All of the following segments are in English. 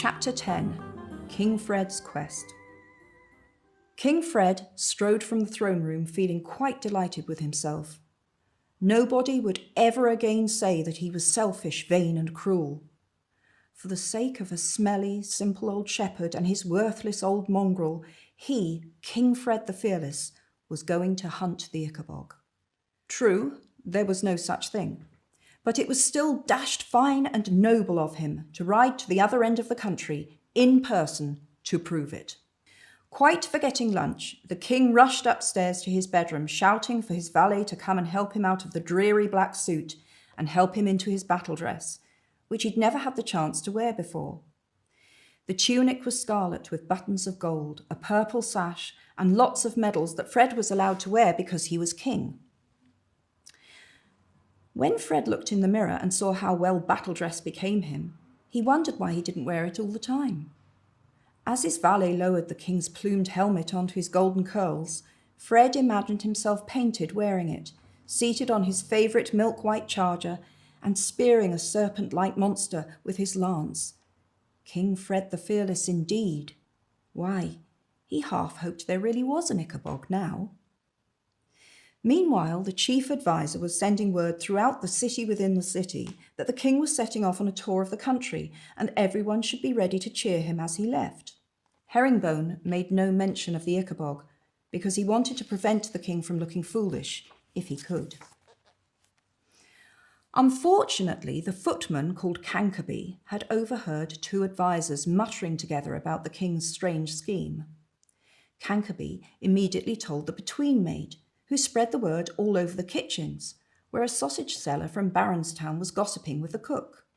Chapter 10 King Fred's Quest. King Fred strode from the throne room feeling quite delighted with himself. Nobody would ever again say that he was selfish, vain, and cruel. For the sake of a smelly, simple old shepherd and his worthless old mongrel, he, King Fred the Fearless, was going to hunt the Ichabod. True, there was no such thing, but it was still dashed fine and noble of him to ride to the other end of the country in person to prove it. Quite forgetting lunch, the king rushed upstairs to his bedroom, shouting for his valet to come and help him out of the dreary black suit and help him into his battle dress, which he'd never had the chance to wear before. The tunic was scarlet with buttons of gold, a purple sash, and lots of medals that Fred was allowed to wear because he was king. When Fred looked in the mirror and saw how well battle dress became him, he wondered why he didn't wear it all the time. As his valet lowered the king's plumed helmet onto his golden curls, Fred imagined himself painted wearing it, seated on his favourite milk-white charger and spearing a serpent-like monster with his lance. King Fred the Fearless indeed. Why, he half hoped there really was an Ichabod now. Meanwhile, the chief adviser was sending word throughout the city within the city that the king was setting off on a tour of the country and everyone should be ready to cheer him as he left. Herringbone made no mention of the Ichabod because he wanted to prevent the king from looking foolish, if he could. Unfortunately, the footman called Cankerby had overheard two advisers muttering together about the king's strange scheme. Cankerby immediately told the between maid, who spread the word all over the kitchens, where a sausage seller from Baronstown was gossiping with the cook.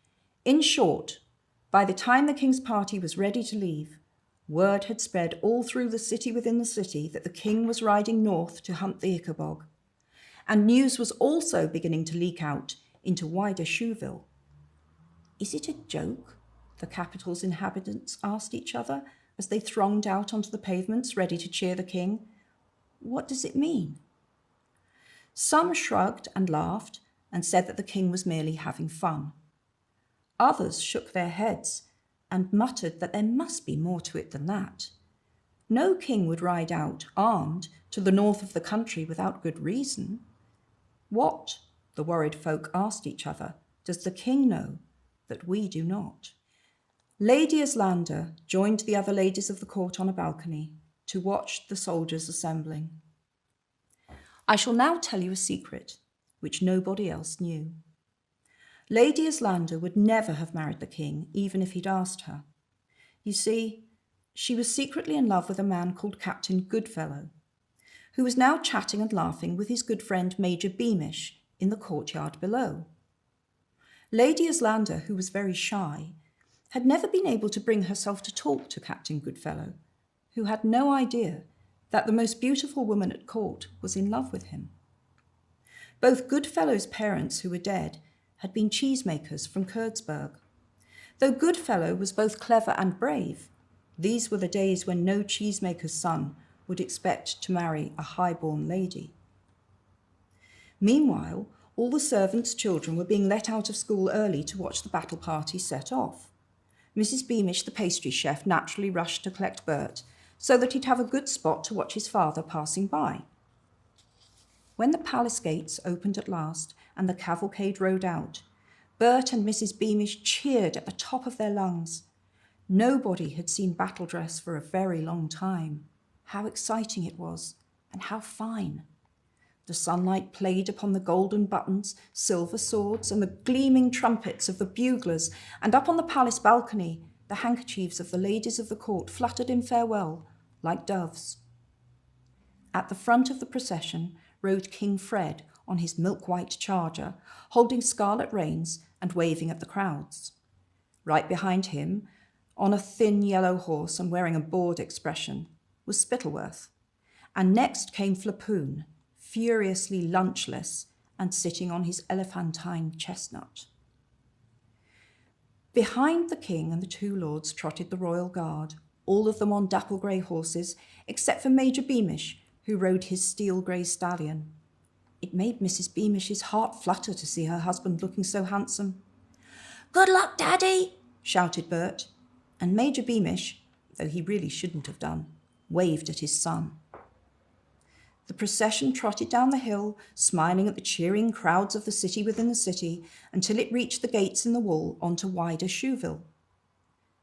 In short, by the time the king's party was ready to leave, word had spread all through the city within the city that the king was riding north to hunt the Ichabod, and news was also beginning to leak out into wider Shoeville. Is it a joke? The capital's inhabitants asked each other as they thronged out onto the pavements ready to cheer the king. What does it mean? Some shrugged and laughed and said that the king was merely having fun. Others shook their heads and muttered that there must be more to it than that. No king would ride out, armed, to the north of the country without good reason. What, the worried folk asked each other, does the king know that we do not? Lady Islander joined the other ladies of the court on a balcony to watch the soldiers assembling. I shall now tell you a secret which nobody else knew. Lady Islander would never have married the king, even if he'd asked her. You see, she was secretly in love with a man called Captain Goodfellow, who was now chatting and laughing with his good friend Major Beamish in the courtyard below. Lady Islander, who was very shy, had never been able to bring herself to talk to Captain Goodfellow, who had no idea that the most beautiful woman at court was in love with him. Both Goodfellow's parents, who were dead, had been cheesemakers from Kurdsburg. Though Goodfellow was both clever and brave, these were the days when no cheesemaker's son would expect to marry a high-born lady. Meanwhile, all the servants' children were being let out of school early to watch the battle party set off. Mrs. Beamish, the pastry chef, naturally rushed to collect Bert, so that he'd have a good spot to watch his father passing by. When the palace gates opened at last and the cavalcade rode out, Bert and Mrs. Beamish cheered at the top of their lungs. Nobody had seen battle dress for a very long time. How exciting it was, and how fine. The sunlight played upon the golden buttons, silver swords, and the gleaming trumpets of the buglers, and up on the palace balcony, the handkerchiefs of the ladies of the court fluttered in farewell, like doves. At the front of the procession rode King Fred on his milk-white charger, holding scarlet reins and waving at the crowds. Right behind him, on a thin yellow horse and wearing a bored expression, was Spittleworth, and next came Flapoon, furiously lunchless and sitting on his elephantine chestnut. Behind the king and the two lords trotted the royal guard, all of them on dapple-grey horses, except for Major Beamish, who rode his steel-grey stallion. It made Mrs. Beamish's heart flutter to see her husband looking so handsome. "Good luck, Daddy!" shouted Bert, and Major Beamish, though he really shouldn't have done, waved at his son. The procession trotted down the hill, smiling at the cheering crowds of the city within the city, until it reached the gates in the wall onto wider Shoeville.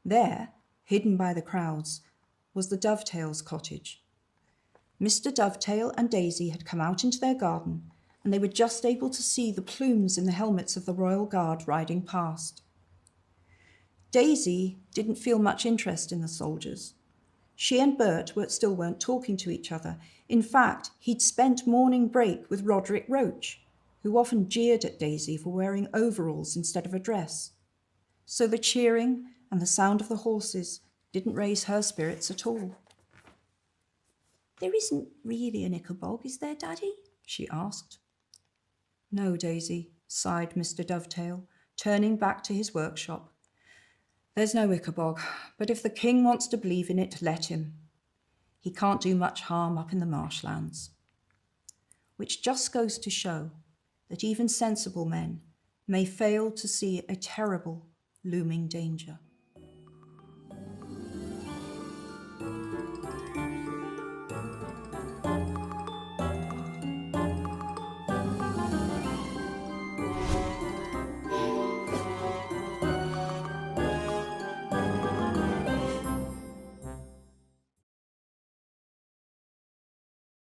There, hidden by the crowds, was the Dovetails' cottage. Mr. Dovetail and Daisy had come out into their garden, and they were just able to see the plumes in the helmets of the Royal Guard riding past. Daisy didn't feel much interest in the soldiers. She and Bert still weren't talking to each other. In fact, he'd spent morning break with Roderick Roach, who often jeered at Daisy for wearing overalls instead of a dress. So the cheering and the sound of the horses didn't raise her spirits at all. "There isn't really an Ichabod, is there, Daddy?" she asked. "No, Daisy," sighed Mr. Dovetail, turning back to his workshop. "There's no Ichabod, but if the king wants to believe in it, let him. He can't do much harm up in the marshlands." Which just goes to show that even sensible men may fail to see a terrible looming danger.